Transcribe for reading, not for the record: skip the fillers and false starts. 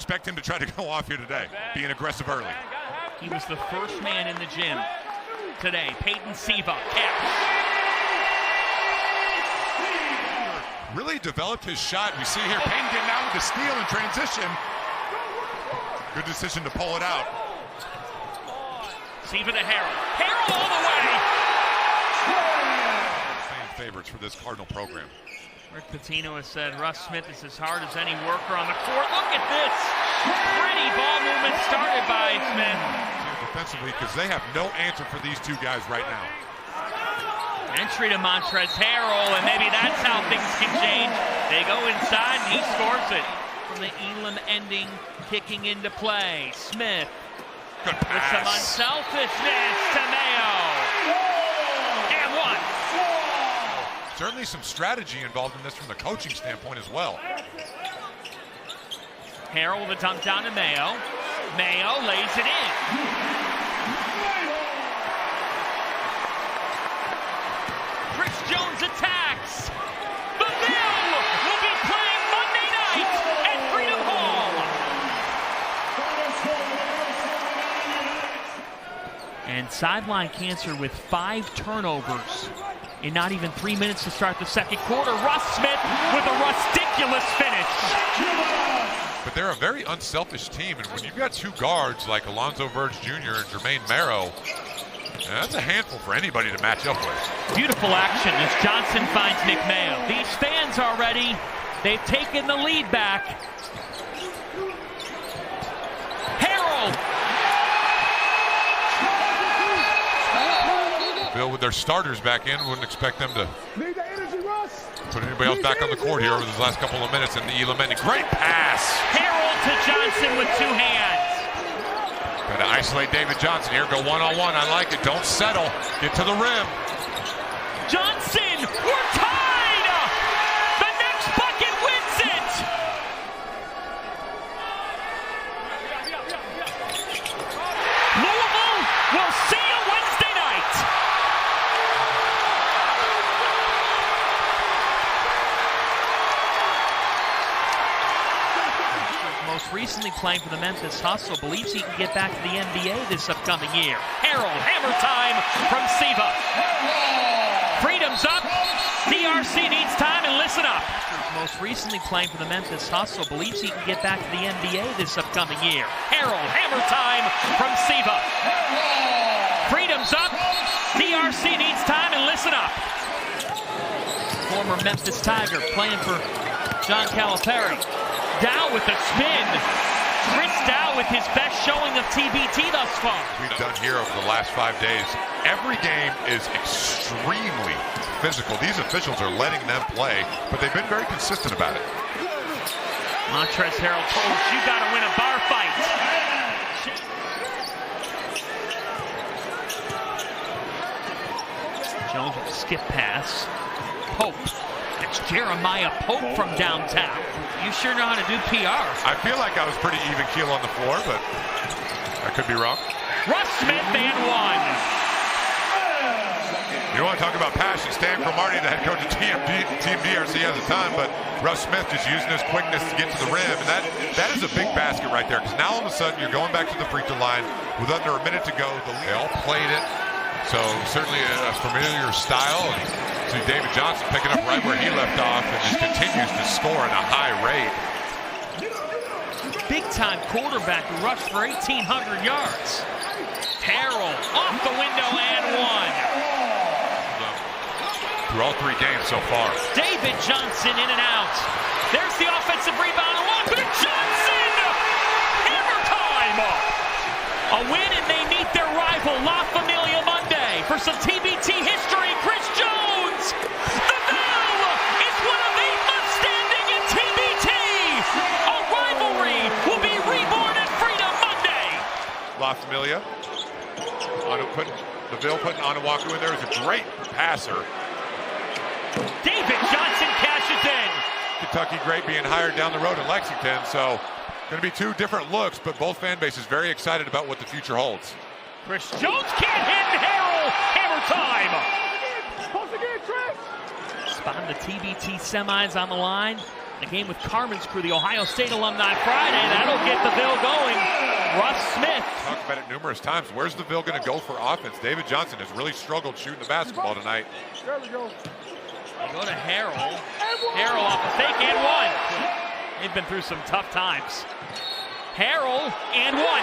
Expect him to try to go off here today, being aggressive early. He was the first man in the gym today. Peyton Siva, catch. Really developed his shot. We see here Peyton getting out with the steal in transition. Good decision to pull it out. Siva to Harrell. Harrell all the way! Fan favorites for this Cardinal program. Rick Pitino has said Russ Smith is as hard as any worker on the court. Look at this! Pretty ball movement started by Smith. Defensively, because they have no answer for these two guys right now. Entry to Montrezl Harrell, and maybe that's how things can change. They go inside, and he scores it. From the Elam ending, kicking into play. Smith Good with some pass. unselfishness to Mayo. And one. Certainly some strategy involved in this from the coaching standpoint as well. Harrell with a dunk down to Mayo. Mayo lays it in. Chris Jones attacks. The Ville will be playing Monday night at Freedom Hall. And sideline cancer with 5 turnovers in not even 3 minutes to start the second quarter. Russ Smith with a ridiculous finish. But they're a very unselfish team, and when you've got two guards like Alonzo Verge Jr. and Jermaine Merrow, that's a handful for anybody to match up with. Beautiful action as Johnson finds Nick Mayo. These fans are ready. They've taken the lead back. Harrell. Ville with their starters back in, wouldn't expect them to put anybody else back on the court here over these last couple of minutes in the Elam ending. Great pass. Harrell to Johnson with 2 hands. Got to isolate David Johnson here. Go one-on-one. I like it. Don't settle. Get to the rim. Johnson, we're tied! The next bucket wins it! Louisville, we'll see you Wednesday night! Most recently playing for the Memphis Hustle, believes he can get back to the NBA this upcoming year. Harrell, hammer time from Siva. Freedom's up. DRC needs time, and listen up. Most recently playing for the Memphis Hustle, believes he can get back to the NBA this upcoming year. Harrell, hammer time from Siva. Freedom's up. DRC needs time, and listen up. Former Memphis Tiger playing for John Calipari. Dow with a spin. Chris Dow with his best showing of TBT thus far. We've done here over the last 5 days. Every game is extremely physical. These officials are letting them play, but they've been very consistent about it. Montrezl Harrell told us you got to win a bar fight. Jones with a skip pass. Pope. It's Jeremiah Pope from downtown. You sure know how to do PR. I feel like I was pretty even keel on the floor, but I could be wrong. Russ Smith and one. You want to talk about passion? Stan Cromartie, the head coach of Team DRC has a ton, but Russ Smith just using his quickness to get to the rim, and that is a big basket right there, because now all of a sudden you're going back to the free throw line with under a minute to go. They all played it, so certainly a familiar style. And see David Johnson picking up right where he left off and just continues to score at a high rate. Big-time quarterback who rushed for 1,800 yards. Harrell off the window and one. Through all 3 games so far. David Johnson in and out. There's the offensive rebound. Walker to Johnson! Hammer time! A win, and they meet their rival La Familia Monday for some TBT history. Chris Jones! The Ville is one of 8 months standing in TBT! A rivalry will be reborn at Freedom Monday! La Familia. The Ville putting Onuaku in there is a great passer. David Johnson cashes in. Kentucky great being hired down the road in Lexington, so going to be 2 different looks, but both fan bases very excited about what the future holds. Chris Jones can't hit Harrell. Hammer time. Spotting the TBT semis on the line. A game with Carmen's crew, the Ohio State alumni Friday. That'll get the Ville going. Russ Smith. Talked about it numerous times. Where's the Ville going to go for offense? David Johnson has really struggled shooting the basketball tonight. There we go. They go to Harrell. Harrell off a fake and one. They've been through some tough times. Harrell and one.